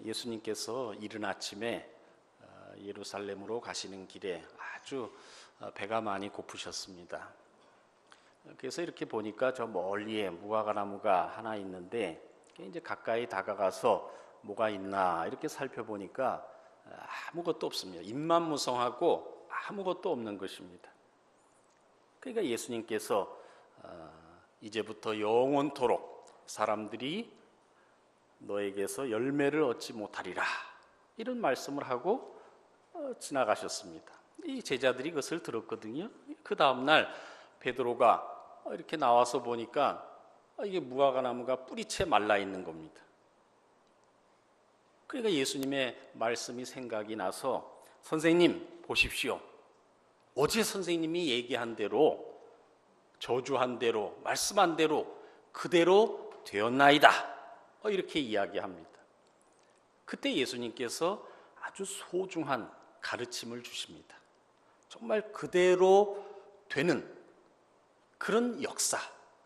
예수님께서 이른 아침에 예루살렘으로 가시는 길에 아주 배가 많이 고프셨습니다. 그래서 이렇게 보니까 저 멀리에 무화과나무가 하나 있는데 이제 가까이 다가가서 뭐가 있나 이렇게 살펴보니까 아무것도 없습니다. 잎만 무성하고 아무것도 없는 것입니다. 그러니까 예수님께서 이제부터 영원토록 사람들이 너에게서 열매를 얻지 못하리라 이런 말씀을 하고 지나가셨습니다. 이 제자들이 그것을 들었거든요. 그 다음날 베드로가 이렇게 나와서 보니까 이게 무화과나무가 뿌리채 말라 있는 겁니다. 그러니까 예수님의 말씀이 생각이 나서 선생님 보십시오. 어제 선생님이 얘기한 대로 저주한 대로 말씀한 대로 그대로 되었나이다 이렇게 이야기합니다. 그때 예수님께서 아주 소중한 가르침을 주십니다. 정말 그대로 되는 그런 역사,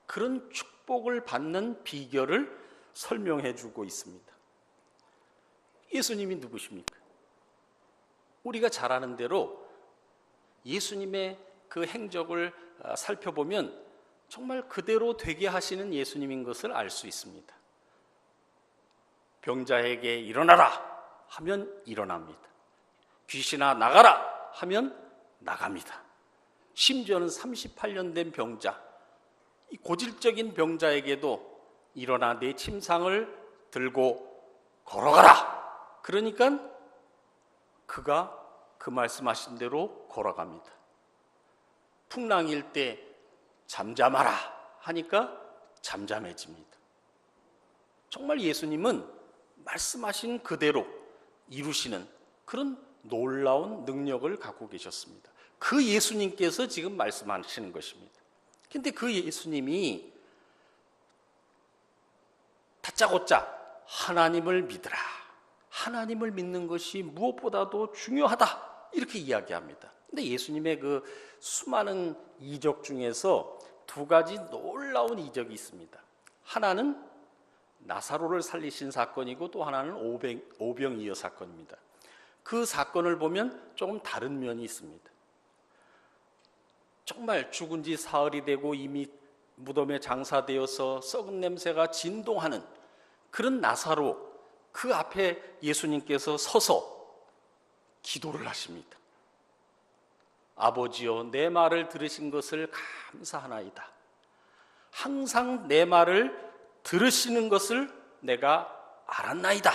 그런 축복을 받는 비결을 설명해 주고 있습니다. 예수님이 누구십니까? 우리가 잘 아는 대로 예수님의 그 행적을 살펴보면 정말 그대로 되게 하시는 예수님인 것을 알 수 있습니다. 병자에게 일어나라 하면 일어납니다. 귀신아 나가라 하면 나갑니다. 심지어는 38년 된 병자, 이 고질적인 병자에게도 일어나 내 침상을 들고 걸어가라. 그러니까 그가 그 말씀하신 대로 걸어갑니다. 풍랑일 때 잠잠하라 하니까 잠잠해집니다. 정말 예수님은 말씀하신 그대로 이루시는 그런 놀라운 능력을 갖고 계셨습니다. 그 예수님께서 지금 말씀하시는 것입니다. 그런데 그 예수님이 다짜고짜 하나님을 믿으라. 하나님을 믿는 것이 무엇보다도 중요하다. 이렇게 이야기합니다. 근데 예수님의 그 수많은 이적 중에서 두 가지 놀라운 이적이 있습니다. 하나는 나사로를 살리신 사건이고 또 하나는 오병이어 사건입니다. 그 사건을 보면 조금 다른 면이 있습니다. 정말 죽은 지 사흘이 되고 이미 무덤에 장사되어서 썩은 냄새가 진동하는 그런 나사로, 그 앞에 예수님께서 서서 기도를 하십니다. 아버지여, 내 말을 들으신 것을 감사하나이다. 항상 내 말을 들으시는 것을 내가 알았나이다.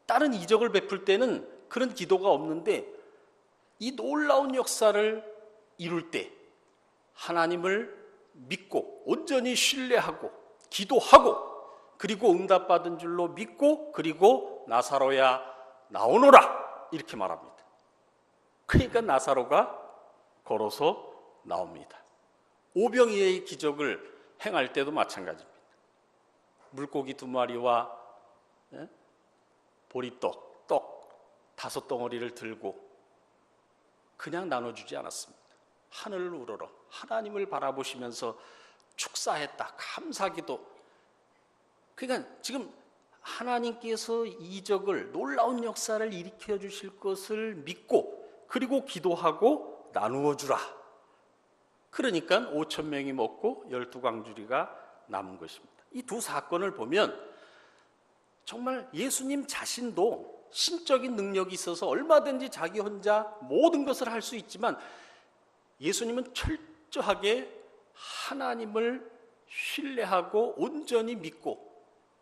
다른 이적을 베풀 때는 그런 기도가 없는데 이 놀라운 역사를 이룰 때 하나님을 믿고 온전히 신뢰하고 기도하고 그리고 응답받은 줄로 믿고 그리고 나사로야 나오너라 이렇게 말합니다. 그러니까 나사로가 걸어서 나옵니다. 오병이어의 기적을 행할 때도 마찬가지입니다. 물고기 2마리와 보리떡, 떡 5덩어리를 들고 그냥 나눠주지 않았습니다. 하늘을 우러러 하나님을 바라보시면서 축사했다. 감사기도. 그러니까 지금 하나님께서 이적을 놀라운 역사를 일으켜 주실 것을 믿고 그리고 기도하고 나누어 주라. 그러니까 5,000명이 먹고 12광주리가 남은 것입니다. 이 두 사건을 보면 정말 예수님 자신도 신적인 능력이 있어서 얼마든지 자기 혼자 모든 것을 할 수 있지만 예수님은 철저하게 하나님을 신뢰하고 온전히 믿고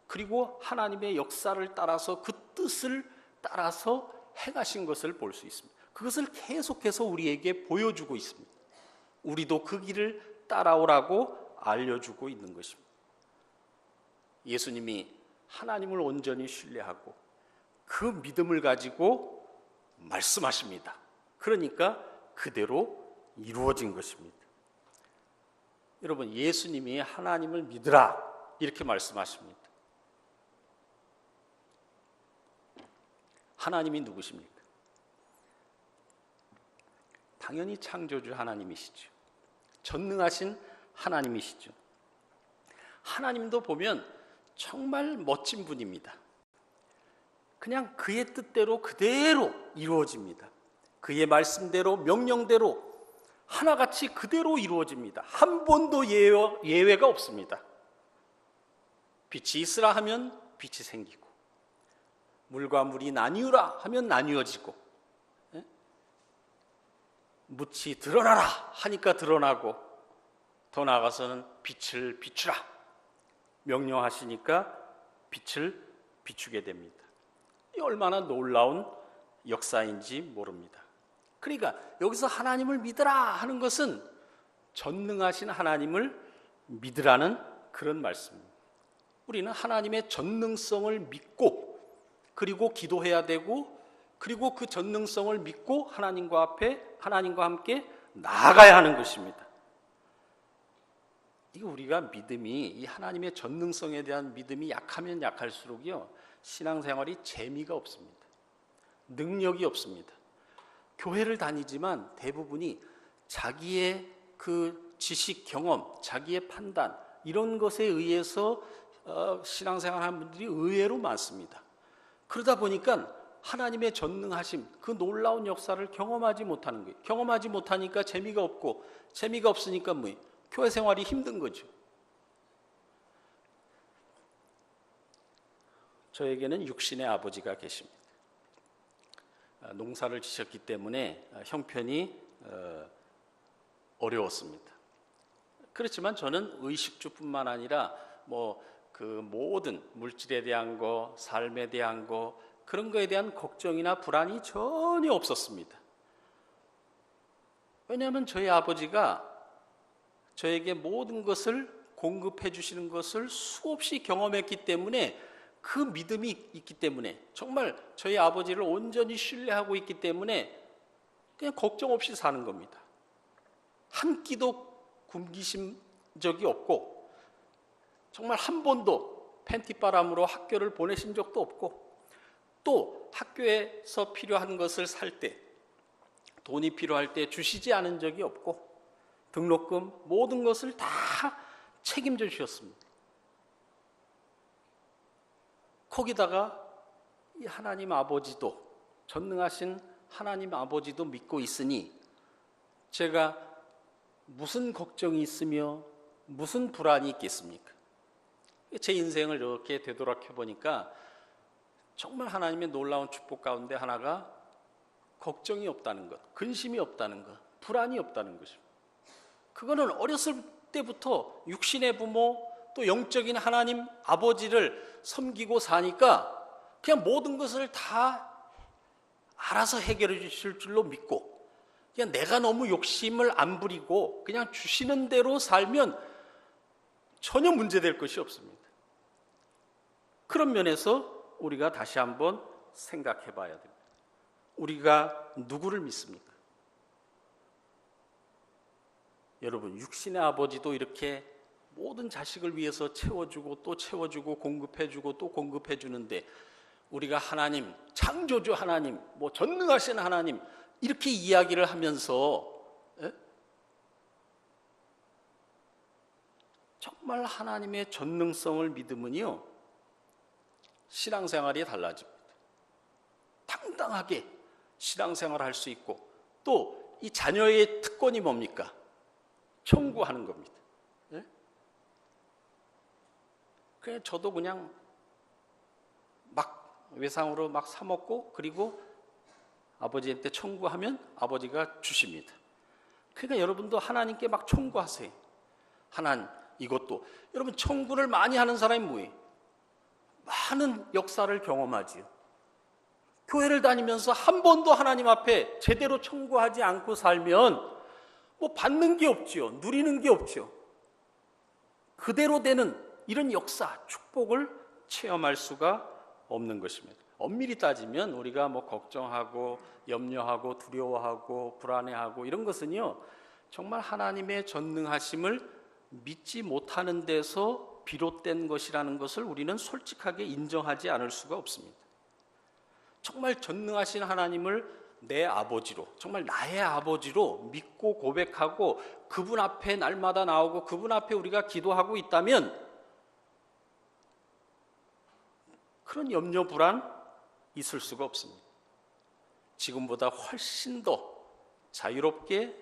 그리고 하나님의 역사를 따라서 그 뜻을 따라서 행하신 것을 볼 수 있습니다. 그것을 계속해서 우리에게 보여주고 있습니다. 우리도 그 길을 따라오라고 알려주고 있는 것입니다. 예수님이 하나님을 온전히 신뢰하고 그 믿음을 가지고 말씀하십니다. 그러니까 그대로 이루어진 것입니다. 여러분, 예수님이 하나님을 믿으라 이렇게 말씀하십니다. 하나님이 누구십니까? 당연히 창조주 하나님이시죠. 전능하신 하나님이시죠. 하나님도 보면 정말 멋진 분입니다. 그냥 그의 뜻대로 그대로 이루어집니다. 그의 말씀대로 명령대로 하나같이 그대로 이루어집니다. 한 번도 예외가 없습니다. 빛이 있으라 하면 빛이 생기고, 물과 물이 나뉘으라 하면 나뉘어지고, 묻히 드러나라 하니까 드러나고, 더 나아가서는 빛을 비추라 명령하시니까 빛을 비추게 됩니다. 이 얼마나 놀라운 역사인지 모릅니다. 그러니까 여기서 하나님을 믿으라 하는 것은 전능하신 하나님을 믿으라는 그런 말씀입니다. 우리는 하나님의 전능성을 믿고, 그리고 기도해야 되고, 그리고 그 전능성을 믿고 하나님과 함께 나아가야 하는 것입니다. 이거 우리가 믿음이, 이 하나님의 전능성에 대한 믿음이 약하면 약할수록요, 신앙생활이 재미가 없습니다. 능력이 없습니다. 교회를 다니지만 대부분이 자기의 그 지식, 경험, 자기의 판단, 이런 것에 의해서 신앙생활하는 분들이 의외로 많습니다. 그러다 보니까 하나님의 전능하심, 그 놀라운 역사를 경험하지 못하는 거예요. 경험하지 못하니까 재미가 없고, 재미가 없으니까 교회 생활이 힘든 거죠. 저에게는 육신의 아버지가 계십니다. 농사를 지셨기 때문에 형편이 어려웠습니다. 그렇지만 저는 의식주뿐만 아니라 그 모든 물질에 대한 거, 삶에 대한 거, 그런 거에 대한 걱정이나 불안이 전혀 없었습니다. 왜냐하면 저희 아버지가 저에게 모든 것을 공급해 주시는 것을 수없이 경험했기 때문에, 그 믿음이 있기 때문에, 정말 저희 아버지를 온전히 신뢰하고 있기 때문에 그냥 걱정 없이 사는 겁니다. 한 끼도 굶기신 적이 없고, 정말 한 번도 팬티바람으로 학교를 보내신 적도 없고, 또 학교에서 필요한 것을 살 때, 돈이 필요할 때 주시지 않은 적이 없고, 등록금 모든 것을 다 책임져 주셨습니다. 거기다가 이 하나님 아버지도, 전능하신 하나님 아버지도 믿고 있으니 제가 무슨 걱정이 있으며 무슨 불안이 있겠습니까? 제 인생을 이렇게 되돌아켜 보니까 정말 하나님의 놀라운 축복 가운데 하나가 걱정이 없다는 것, 근심이 없다는 것, 불안이 없다는 것입니다. 그거는 어렸을 때부터 육신의 부모, 또 영적인 하나님 아버지를 섬기고 사니까 그냥 모든 것을 다 알아서 해결해 주실 줄로 믿고, 그냥 내가 너무 욕심을 안 부리고 그냥 주시는 대로 살면 전혀 문제될 것이 없습니다. 그런 면에서 우리가 다시 한번 생각해 봐야 됩니다. 우리가 누구를 믿습니까? 여러분, 육신의 아버지도 이렇게 모든 자식을 위해서 채워주고 또 채워주고 공급해주고 또 공급해주는데, 우리가 하나님, 창조주 하나님, 전능하신 하나님 이렇게 이야기를 하면서 정말 하나님의 전능성을 믿으면요, 신앙생활이 달라집니다. 당당하게 신앙생활을 할 수 있고, 또 이 자녀의 특권이 뭡니까? 청구하는 겁니다. 그냥 저도 그냥 막 외상으로 막 사 먹고, 그리고 아버지한테 청구하면 아버지가 주십니다. 그러니까 여러분도 하나님께 막 청구하세요. 하나님 이것도. 여러분, 청구를 많이 하는 사람이 뭐예요? 많은 역사를 경험하지요. 교회를 다니면서 한 번도 하나님 앞에 제대로 청구하지 않고 살면 받는 게 없지요. 누리는 게 없지요. 그대로 되는 이런 역사, 축복을 체험할 수가 없는 것입니다. 엄밀히 따지면 우리가 걱정하고 염려하고 두려워하고 불안해하고 이런 것은요, 정말 하나님의 전능하심을 믿지 못하는 데서 비롯된 것이라는 것을 우리는 솔직하게 인정하지 않을 수가 없습니다. 정말 전능하신 하나님을 내 아버지로, 정말 나의 아버지로 믿고 고백하고 그분 앞에 날마다 나오고 그분 앞에 우리가 기도하고 있다면, 그런 염려, 불안 있을 수가 없습니다. 지금보다 훨씬 더 자유롭게,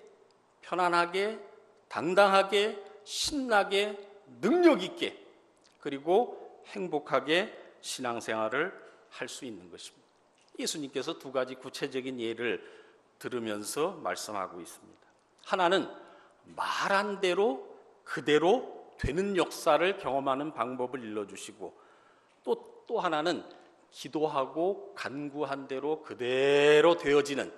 편안하게, 당당하게, 신나게, 능력 있게, 그리고 행복하게 신앙생활을 할 수 있는 것입니다. 예수님께서 두 가지 구체적인 예를 들으면서 말씀하고 있습니다. 하나는 말한 대로 그대로 되는 역사를 경험하는 방법을 일러주시고, 또 하나는 기도하고 간구한 대로 그대로 되어지는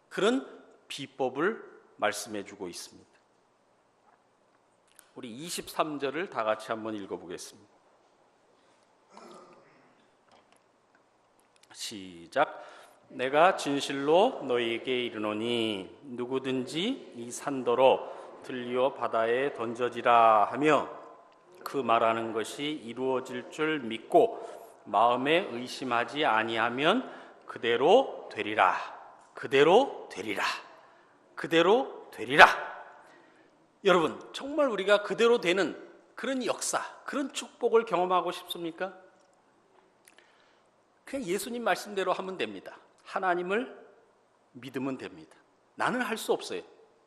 그런 비법을 말씀해 주고 있습니다. 우리 23절을 다 같이 한번 읽어보겠습니다. 시작. 내가 진실로 너희에게 이르노니 누구든지 이 산더러 들리어 바다에 던져지라 하며 그 말하는 것이 이루어질 줄 믿고 마음에 의심하지 아니하면 그대로 되리라. 그대로 되리라. 그대로 되리라. 여러분, 정말 우리가 그대로 되는 그런 역사, 그런 축복을 경험하고 싶습니까? 그냥 예수님 말씀대로 하면 됩니다. 하나님을 믿으면 됩니다. 나는 할 수 없어요.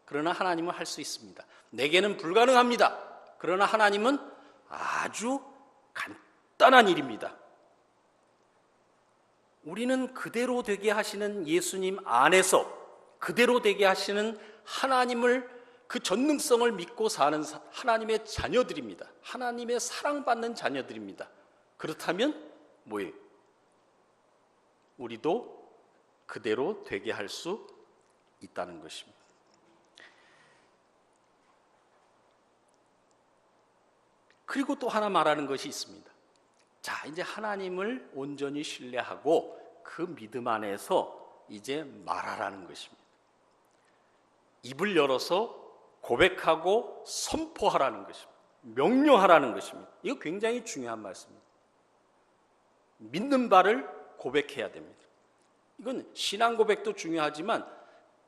그러나 하나님은 할 수 있습니다. 내게는 불가능합니다. 그러나 하나님은 아주 간단한 일입니다. 우리는 그대로 되게 하시는 예수님 안에서 그대로 되게 하시는 하나님을, 그 전능성을 믿고 사는 하나님의 자녀들입니다. 하나님의 사랑받는 자녀들입니다. 그렇다면 뭐예요? 우리도 그대로 되게 할 수 있다는 것입니다. 그리고 또 하나 말하는 것이 있습니다. 자, 이제 하나님을 온전히 신뢰하고 그 믿음 안에서 이제 말하라는 것입니다. 입을 열어서 고백하고 선포하라는 것입니다. 명령하라는 것입니다. 이거 굉장히 중요한 말씀입니다. 믿는 바를 고백해야 됩니다. 이건 신앙 고백도 중요하지만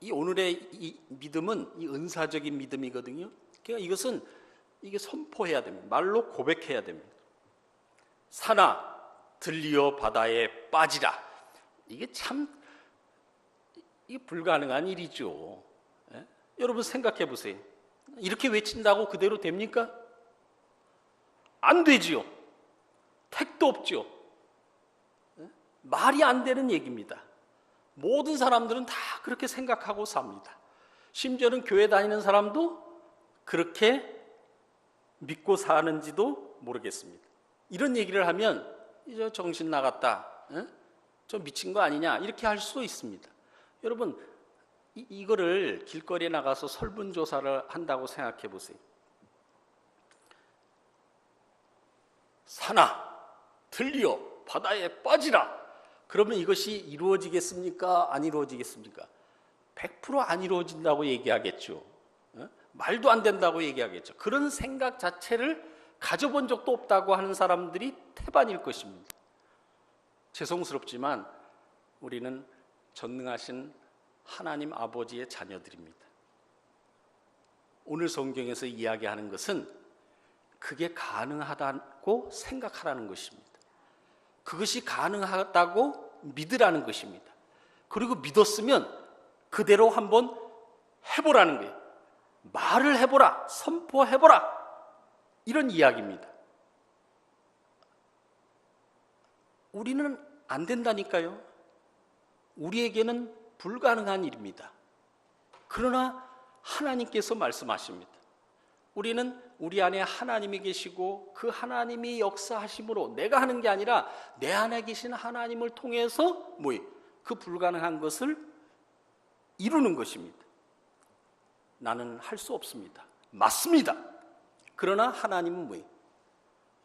이 오늘의 이 믿음은 이 은사적인 믿음이거든요. 그러니까 이게 선포해야 됩니다. 말로 고백해야 됩니다. 산아 들리어 바다에 빠지라. 이게 불가능한 일이죠. 예? 여러분 생각해 보세요. 이렇게 외친다고 그대로 됩니까? 안 되지요. 택도 없지요. 예? 말이 안 되는 얘기입니다. 모든 사람들은 다 그렇게 생각하고 삽니다. 심지어는 교회 다니는 사람도 그렇게 믿고 사는지도 모르겠습니다. 이런 얘기를 하면 이제 정신 나갔다, 저 미친 거 아니냐 이렇게 할 수도 있습니다. 여러분 이거를 길거리에 나가서 설문조사를 한다고 생각해 보세요. 산아 들리어 바다에 빠지라. 그러면 이것이 이루어지겠습니까? 안 이루어지겠습니까? 100% 안 이루어진다고 얘기하겠죠. 말도 안 된다고 얘기하겠죠. 그런 생각 자체를 가져본 적도 없다고 하는 사람들이 태반일 것입니다. 죄송스럽지만 우리는 전능하신 하나님 아버지의 자녀들입니다. 오늘 성경에서 이야기하는 것은 그게 가능하다고 생각하라는 것입니다. 그것이 가능하다고 믿으라는 것입니다. 그리고 믿었으면 그대로 한번 해보라는 거예요. 말을 해보라, 선포해보라, 이런 이야기입니다. 우리는 안 된다니까요. 우리에게는 불가능한 일입니다. 그러나 하나님께서 말씀하십니다. 우리는 우리 안에 하나님이 계시고 그 하나님이 역사하심으로 내가 하는 게 아니라 내 안에 계신 하나님을 통해서 그 불가능한 것을 이루는 것입니다. 나는 할 수 없습니다. 맞습니다. 그러나 하나님은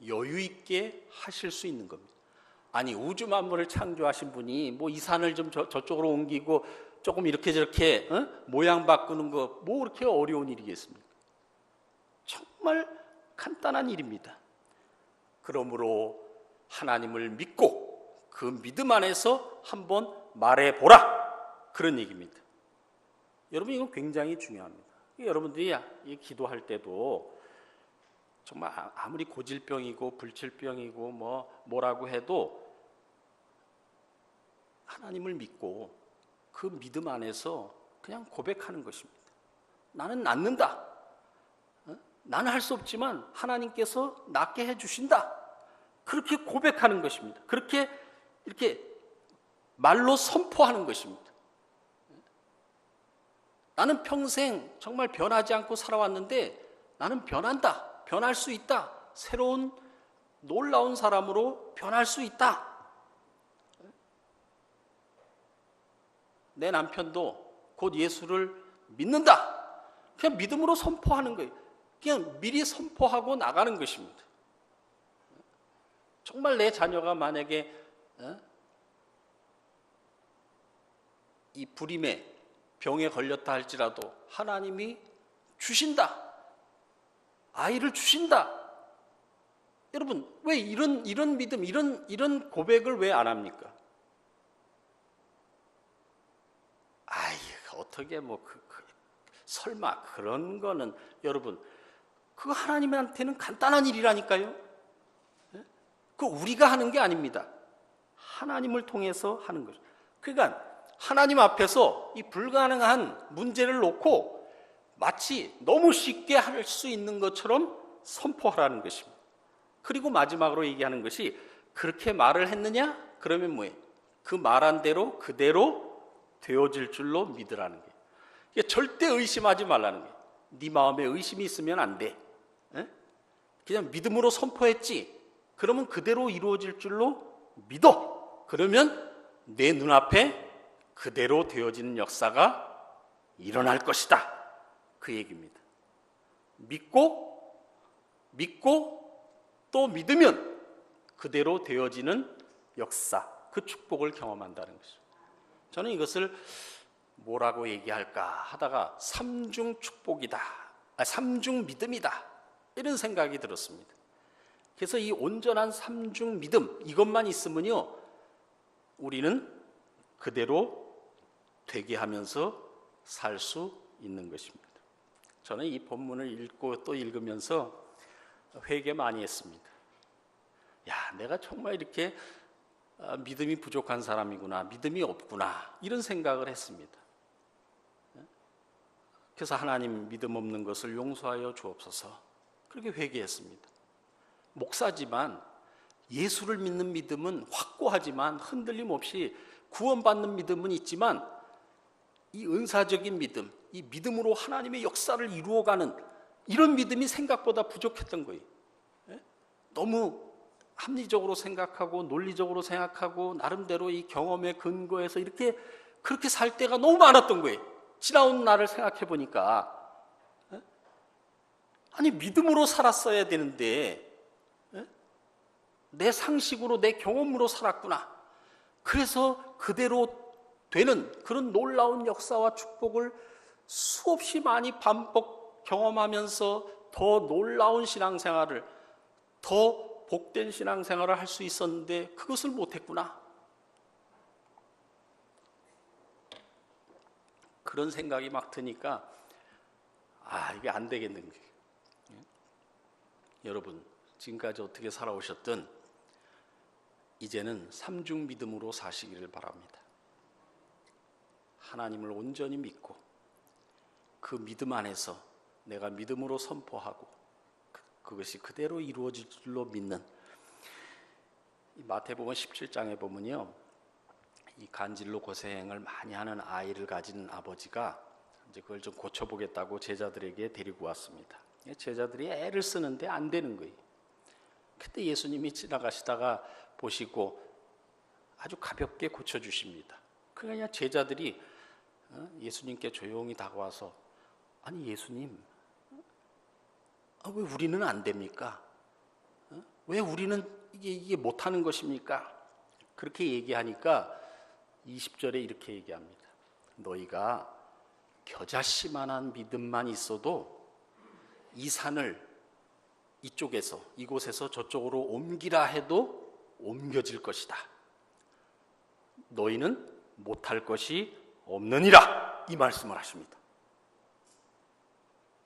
여유 있게 하실 수 있는 겁니다. 아니 우주 만물을 창조하신 분이 이 산을 좀 저쪽으로 옮기고 조금 이렇게 저렇게 모양 바꾸는 거 그렇게 어려운 일이겠습니까? 정말 간단한 일입니다. 그러므로 하나님을 믿고 그 믿음 안에서 한번 말해보라, 그런 얘기입니다. 여러분 이건 굉장히 중요합니다. 여러분들이 기도할 때도 정말 아무리 고질병이고 불치병이고 뭐라고 해도 하나님을 믿고 그 믿음 안에서 그냥 고백하는 것입니다. 나는 낫는다. 나는 할 수 없지만 하나님께서 낫게 해주신다. 그렇게 고백하는 것입니다. 그렇게 이렇게 말로 선포하는 것입니다. 나는 평생 정말 변하지 않고 살아왔는데 나는 변한다. 변할 수 있다. 새로운 놀라운 사람으로 변할 수 있다. 내 남편도 곧 예수를 믿는다. 그냥 믿음으로 선포하는 거예요. 그냥 미리 선포하고 나가는 것입니다. 정말 내 자녀가 만약에 이 불임에 병에 걸렸다 할지라도 하나님이 주신다. 아이를 주신다. 여러분, 왜 이런 믿음, 이런 고백을 왜 안 합니까? 아이, 어떻게 설마 그런 거는 여러분, 그거 하나님한테는 간단한 일이라니까요. 그거 우리가 하는 게 아닙니다. 하나님을 통해서 하는 거죠. 그러니까 하나님 앞에서 이 불가능한 문제를 놓고 마치 너무 쉽게 할 수 있는 것처럼 선포하라는 것입니다. 그리고 마지막으로 얘기하는 것이 그렇게 말을 했느냐? 그러면 뭐예요? 그 말한 대로 그대로 되어질 줄로 믿으라는 거예요. 그러니까 절대 의심하지 말라는 거예요. 네 마음에 의심이 있으면 안 돼. 그냥 믿음으로 선포했지. 그러면 그대로 이루어질 줄로 믿어. 그러면 내 눈앞에 그대로 되어지는 역사가 일어날 것이다. 그 얘기입니다. 믿고 또 믿으면 그대로 되어지는 역사, 그 축복을 경험한다는 것이죠. 저는 이것을 뭐라고 얘기할까 하다가 삼중 축복이다, 삼중 믿음이다, 이런 생각이 들었습니다. 그래서 이 온전한 삼중 믿음, 이것만 있으면요 우리는 그대로 되게 하면서 살 수 있는 것입니다. 저는 이 본문을 읽고 또 읽으면서 회개 많이 했습니다. 야, 내가 정말 이렇게 믿음이 부족한 사람이구나, 믿음이 없구나, 이런 생각을 했습니다. 그래서 하나님, 믿음 없는 것을 용서하여 주옵소서, 그렇게 회개했습니다. 목사지만 예수를 믿는 믿음은 확고하지만 흔들림 없이 구원받는 믿음은 있지만 이 은사적인 믿음, 이 믿음으로 하나님의 역사를 이루어가는 이런 믿음이 생각보다 부족했던 거예요. 너무 합리적으로 생각하고 논리적으로 생각하고 나름대로 이 경험에 근거해서 이렇게 그렇게 살 때가 너무 많았던 거예요. 지나온 날을 생각해 보니까 아니 믿음으로 살았어야 되는데 내 상식으로 내 경험으로 살았구나. 그래서 그대로 되는 그런 놀라운 역사와 축복을 수없이 많이 반복 경험하면서 더 놀라운 신앙생활을, 더 복된 신앙생활을 할 수 있었는데 그것을 못했구나. 그런 생각이 막 드니까 이게 안 되겠는 거예요. 여러분, 지금까지 어떻게 살아오셨든 이제는 삼중 믿음으로 사시기를 바랍니다. 하나님을 온전히 믿고 그 믿음 안에서 내가 믿음으로 선포하고 그것이 그대로 이루어질 줄로 믿는, 마태복음 17장에 보면요, 이 간질로 고생을 많이 하는 아이를 가진 아버지가 이제 그걸 좀 고쳐보겠다고 제자들에게 데리고 왔습니다. 제자들이 애를 쓰는데 안 되는 거예요. 그때 예수님이 지나가시다가 보시고 아주 가볍게 고쳐주십니다. 그러니까 제자들이 예수님께 조용히 다가와서, 아니 예수님, 왜 우리는 안 됩니까? 왜 우리는 이게 못하는 것입니까? 그렇게 얘기하니까 20절에 이렇게 얘기합니다. 너희가 겨자씨만한 믿음만 있어도 이 산을 이쪽에서, 이곳에서 저쪽으로 옮기라 해도 옮겨질 것이다. 너희는 못할 것이 없느니라, 이 말씀을 하십니다.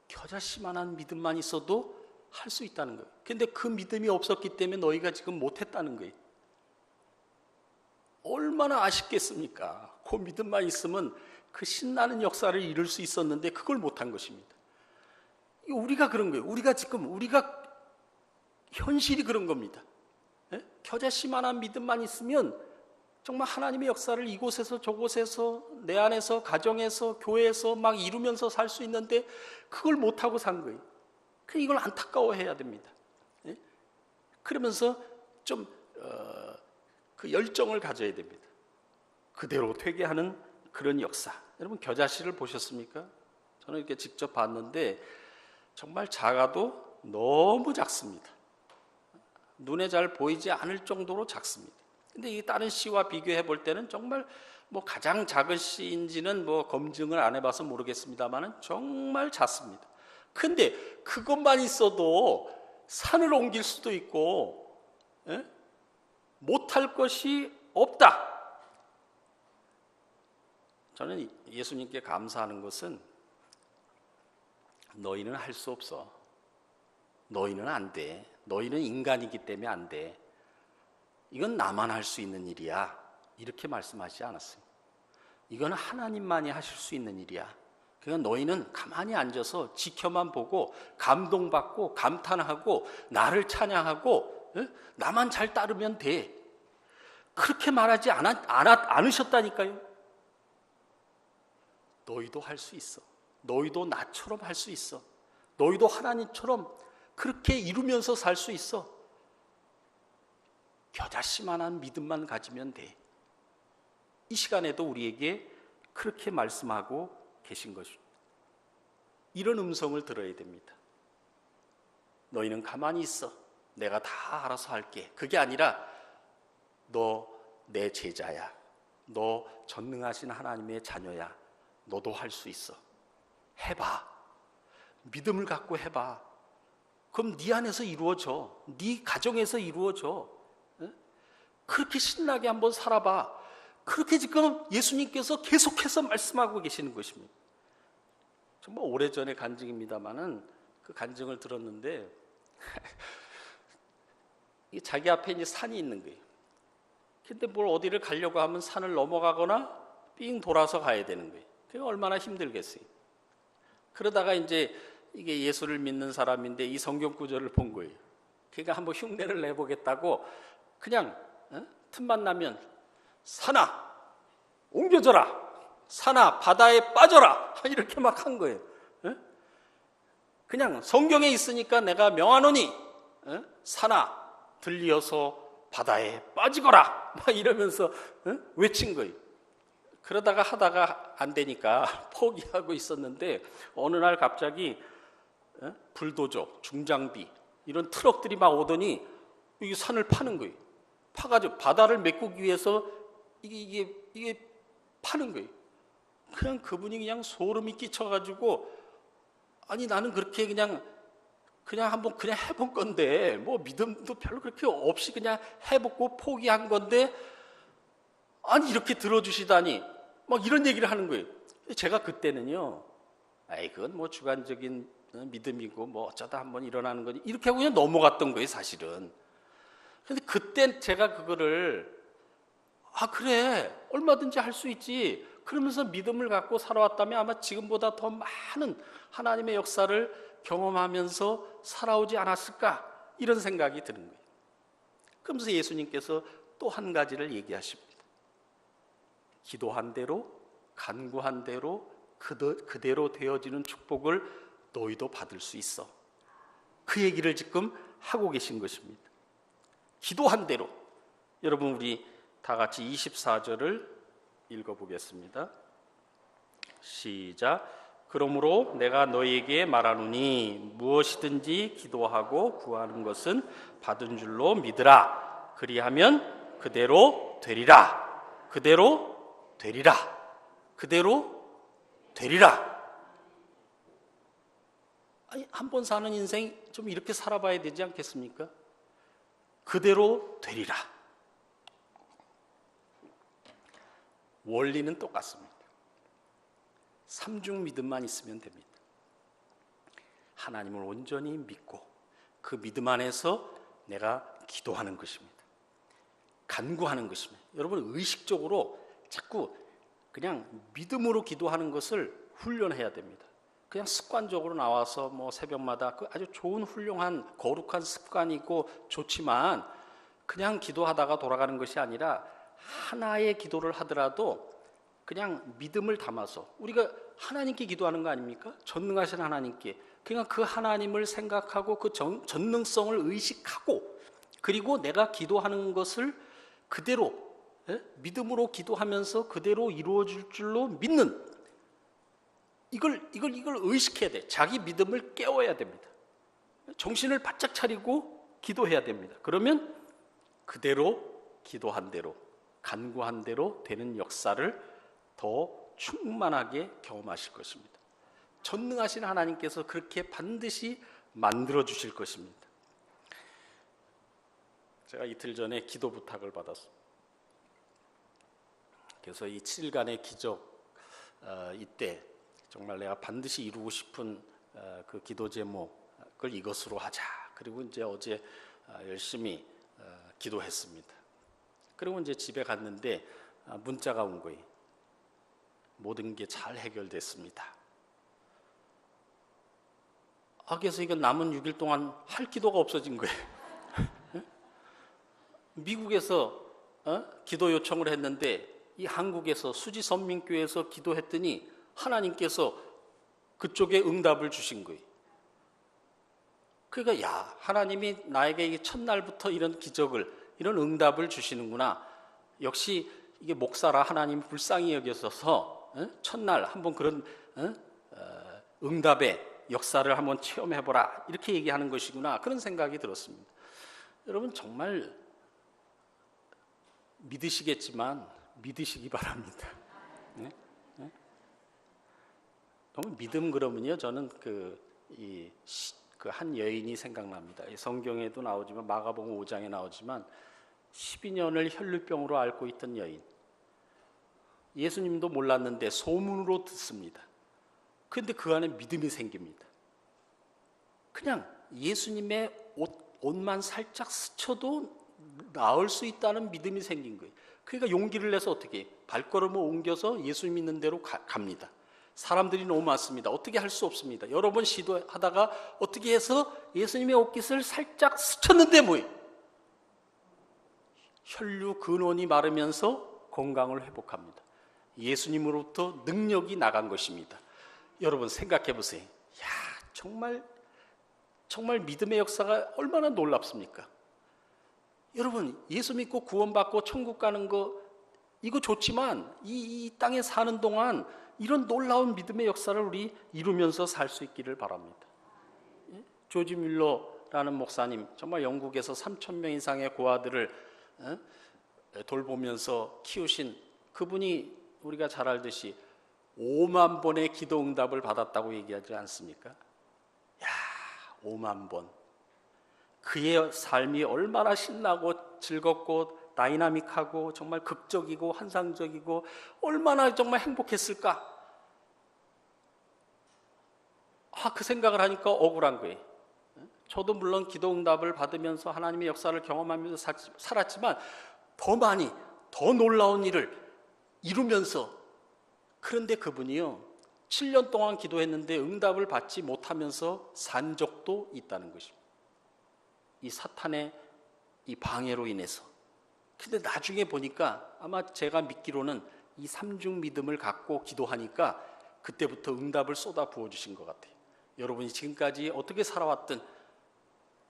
겨자씨만한 믿음만 있어도 할 수 있다는 거예요. 그런데 그 믿음이 없었기 때문에 너희가 지금 못했다는 거예요. 얼마나 아쉽겠습니까? 그 믿음만 있으면 그 신나는 역사를 이룰 수 있었는데 그걸 못한 것입니다. 우리가 그런 거예요. 우리가 현실이 그런 겁니다. 예? 겨자씨만한 믿음만 있으면 정말 하나님의 역사를 이곳에서 저곳에서 내 안에서 가정에서 교회에서 막 이루면서 살 수 있는데 그걸 못하고 산 거예요. 그래서 이걸 안타까워해야 됩니다. 예? 그러면서 좀 그 열정을 가져야 됩니다. 그대로 되게 하는 그런 역사. 여러분 겨자씨를 보셨습니까? 저는 이렇게 직접 봤는데 정말 작아도 너무 작습니다. 눈에 잘 보이지 않을 정도로 작습니다. 근데 이 다른 씨와 비교해 볼 때는 정말 뭐 가장 작은 씨인지는 뭐 검증을 안 해봐서 모르겠습니다만은 정말 작습니다. 근데 그것만 있어도 산을 옮길 수도 있고, 예? 못할 것이 없다. 저는 예수님께 감사하는 것은 너희는 할 수 없어. 너희는 안 돼. 너희는 인간이기 때문에 안 돼. 이건 나만 할 수 있는 일이야. 이렇게 말씀하시지 않았어요. 이건 하나님만이 하실 수 있는 일이야. 그러니까 너희는 가만히 앉아서 지켜만 보고 감동받고 감탄하고 나를 찬양하고 나만 잘 따르면 돼. 그렇게 말하지 않으셨다니까요. 너희도 할 수 있어. 너희도 나처럼 할 수 있어. 너희도 하나님처럼 그렇게 이루면서 살 수 있어. 겨자씨만한 믿음만 가지면 돼. 이 시간에도 우리에게 그렇게 말씀하고 계신 것입니다. 이런 음성을 들어야 됩니다. 너희는 가만히 있어. 내가 다 알아서 할게. 그게 아니라 너 내 제자야. 너 전능하신 하나님의 자녀야. 너도 할 수 있어. 해봐. 믿음을 갖고 해봐. 그럼 네 안에서 이루어져. 네 가정에서 이루어져. 그렇게 신나게 한번 살아봐. 그렇게 지금 예수님께서 계속해서 말씀하고 계시는 것입니다. 정말 오래전의 간증입니다만은 그 간증을 들었는데 자기 앞에 이제 산이 있는 거예요. 근데 뭘 어디를 가려고 하면 산을 넘어가거나 삥 돌아서 가야 되는 거예요. 그게 얼마나 힘들겠어요. 그러다가 이제 이게 예수를 믿는 사람인데 이 성경 구절을 본 거예요. 그러니까 한번 흉내를 내보겠다고 그냥 틈만 나면 산아 옮겨져라, 산아 바다에 빠져라 이렇게 막 한 거예요. 그냥 성경에 있으니까 내가 명하노니 산아 들리어서 바다에 빠지거라 막 이러면서 외친 거예요. 그러다가 하다가 안 되니까 포기하고 있었는데 어느 날 갑자기 불도저, 중장비 이런 트럭들이 막 오더니 이 산을 파는 거예요. 파가지고 바다를 메꾸기 위해서 이게 파는 거예요. 그냥 그분이 그냥 소름이 끼쳐가지고 아니 나는 그렇게 그냥 한번 그냥 해본 건데 뭐 믿음도 별로 그렇게 없이 그냥 해보고 포기한 건데 아니 이렇게 들어주시다니 막 이런 얘기를 하는 거예요. 제가 그때는요, 아이 그건 뭐 주관적인 믿음이고 뭐 어쩌다 한번 일어나는 거지 이렇게 하고 그냥 넘어갔던 거예요 사실은. 근데 그때 제가 그거를 그래 얼마든지 할 수 있지 그러면서 믿음을 갖고 살아왔다면 아마 지금보다 더 많은 하나님의 역사를 경험하면서 살아오지 않았을까 이런 생각이 드는 거예요. 그러면서 예수님께서 또 한 가지를 얘기하십니다. 기도한 대로 간구한 대로 그대로 되어지는 축복을 너희도 받을 수 있어. 그 얘기를 지금 하고 계신 것입니다. 기도한 대로. 여러분 우리 다 같이 24절을 읽어보겠습니다. 시작. 그러므로 내가 너희에게 말하노니 무엇이든지 기도하고 구하는 것은 받은 줄로 믿으라. 그리하면 그대로 되리라. 그대로 되리라. 그대로 되리라. 아니, 한 번 사는 인생 좀 이렇게 살아봐야 되지 않겠습니까? 그대로 되리라. 원리는 똑같습니다. 삼중 믿음만 있으면 됩니다. 하나님을 온전히 믿고 그 믿음 안에서 내가 기도하는 것입니다. 간구하는 것입니다. 여러분 의식적으로 자꾸 그냥 믿음으로 기도하는 것을 훈련해야 됩니다. 그냥 습관적으로 나와서 뭐 새벽마다 그 아주 좋은 훌륭한 거룩한 습관이고 좋지만 그냥 기도하다가 돌아가는 것이 아니라 하나의 기도를 하더라도 그냥 믿음을 담아서 우리가 하나님께 기도하는 거 아닙니까? 전능하신 하나님께 그냥 그 하나님을 생각하고 그 전능성을 의식하고 그리고 내가 기도하는 것을 그대로 믿음으로 기도하면서 그대로 이루어질 줄로 믿는 이걸 의식해야 돼. 자기 믿음을 깨워야 됩니다. 정신을 바짝 차리고 기도해야 됩니다. 그러면 그대로 기도한 대로 간구한 대로 되는 역사를 더 충만하게 경험하실 것입니다. 전능하신 하나님께서 그렇게 반드시 만들어 주실 것입니다. 제가 이틀 전에 기도 부탁을 받았습니다. 그래서 이 7일간의 기적 이때 정말 내가 반드시 이루고 싶은 그 기도 제목을 이것으로 하자. 그리고 이제 어제 열심히 기도했습니다. 그리고 이제 집에 갔는데 문자가 온 거예요. 모든 게 잘 해결됐습니다. 그래서 이거 남은 6일 동안 할 기도가 없어진 거예요. 미국에서 기도 요청을 했는데 이 한국에서 수지선민교회에서 기도했더니 하나님께서 그쪽에 응답을 주신 거예요. 그러니까 야 하나님이 나에게 이 첫날부터 이런 기적을 이런 응답을 주시는구나. 역시 이게 목사라 하나님이 불쌍히 여겨서 첫날 한번 그런 응답의 역사를 한번 체험해보라 이렇게 얘기하는 것이구나 그런 생각이 들었습니다. 여러분 정말 믿으시겠지만 믿으시기 바랍니다. 네? 너무 믿음 그러면요 저는 그 한 여인이 생각납니다. 성경에도 나오지만 마가복음 5장에 나오지만 12년을 혈루병으로 앓고 있던 여인. 예수님도 몰랐는데 소문으로 듣습니다. 그런데 그 안에 믿음이 생깁니다. 그냥 예수님의 옷만 살짝 스쳐도 나을 수 있다는 믿음이 생긴 거예요. 그러니까 용기를 내서 어떻게 발걸음을 옮겨서 예수님 있는 대로 갑니다. 사람들이 너무 많습니다. 어떻게 할 수 없습니다. 여러 번 시도하다가 어떻게 해서 예수님의 옷깃을 살짝 스쳤는데 뭐예요? 혈류 근원이 마르면서 건강을 회복합니다. 예수님으로부터 능력이 나간 것입니다. 여러분 생각해 보세요. 야, 정말 믿음의 역사가 얼마나 놀랍습니까? 여러분 예수 믿고 구원받고 천국 가는 거 이거 좋지만 이 땅에 사는 동안 이런 놀라운 믿음의 역사를 우리 이루면서 살 수 있기를 바랍니다. 조지 뮬러라는 목사님 정말 영국에서 3,000명 이상의 고아들을 돌보면서 키우신 그분이 우리가 잘 알듯이 5만 번의 기도 응답을 받았다고 얘기하지 않습니까? 야, 5만 번. 그의 삶이 얼마나 신나고 즐겁고 다이나믹하고 정말 극적이고 환상적이고 얼마나 정말 행복했을까? 그 생각을 하니까 억울한 거예요. 저도 물론 기도 응답을 받으면서 하나님의 역사를 경험하면서 살았지만 더 많이 더 놀라운 일을 이루면서 그런데 그분이요 7년 동안 기도했는데 응답을 받지 못하면서 산 적도 있다는 것입니다. 이 사탄의 이 방해로 인해서. 근데 나중에 보니까 아마 제가 믿기로는 이 삼중 믿음을 갖고 기도하니까 그때부터 응답을 쏟아 부어주신 것 같아요. 여러분이 지금까지 어떻게 살아왔든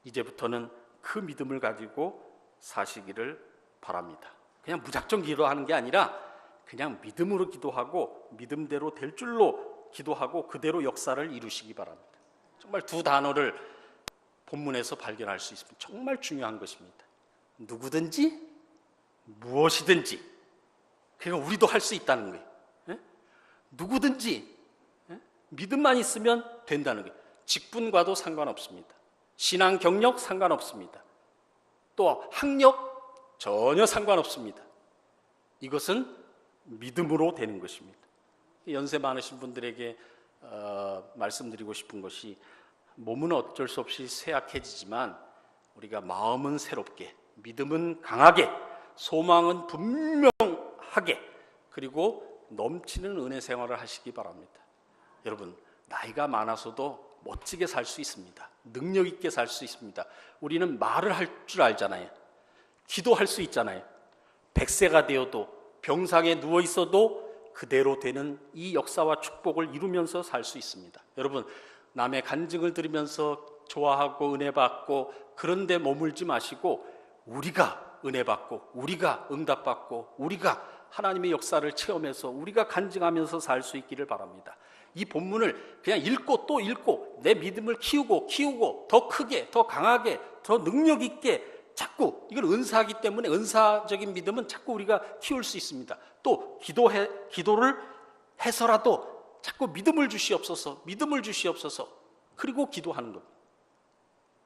이제부터는 그 믿음을 가지고 사시기를 바랍니다. 그냥 무작정 기도하는 게 아니라 그냥 믿음으로 기도하고 믿음대로 될 줄로 기도하고 그대로 역사를 이루시기 바랍니다. 정말 두 단어를 본문에서 발견할 수 있습니다. 정말 중요한 것입니다. 누구든지 무엇이든지. 그러니까 우리도 할 수 있다는 거예요. 누구든지 믿음만 있으면 된다는 거예요. 직분과도 상관없습니다. 신앙 경력 상관없습니다. 또 학력 전혀 상관없습니다. 이것은 믿음으로 되는 것입니다. 연세 많으신 분들에게 말씀드리고 싶은 것이 몸은 어쩔 수 없이 쇠약해지지만 우리가 마음은 새롭게 믿음은 강하게 소망은 분명하게 그리고 넘치는 은혜 생활을 하시기 바랍니다. 여러분, 나이가 많아서도 멋지게 살 수 있습니다. 능력 있게 살 수 있습니다. 우리는 말을 할 줄 알잖아요. 기도할 수 있잖아요. 100세가 되어도 병상에 누워 있어도 그대로 되는 이 역사와 축복을 이루면서 살 수 있습니다. 여러분, 남의 간증을 들으면서 좋아하고 은혜 받고 그런데 머물지 마시고 우리가 은혜 받고 우리가 응답 받고 우리가 하나님의 역사를 체험해서 우리가 간증하면서 살 수 있기를 바랍니다. 이 본문을 그냥 읽고 또 읽고 내 믿음을 키우고 더 크게 더 강하게 더 능력 있게 자꾸, 이걸 은사하기 때문에 은사적인 믿음은 자꾸 우리가 키울 수 있습니다. 또 기도를 해서라도 자꾸 믿음을 주시옵소서, 그리고 기도하는 것.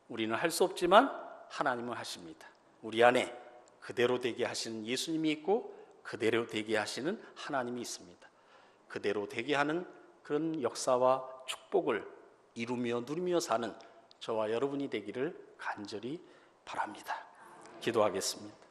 우리는 할 수 없지만 하나님은 하십니다. 우리 안에 그대로 되게 하시는 예수님이 있고 그대로 되게 하시는 하나님이 있습니다. 그대로 되게 하는 그런 역사와 축복을 이루며 누리며 사는 저와 여러분이 되기를 간절히 바랍니다. 기도하겠습니다.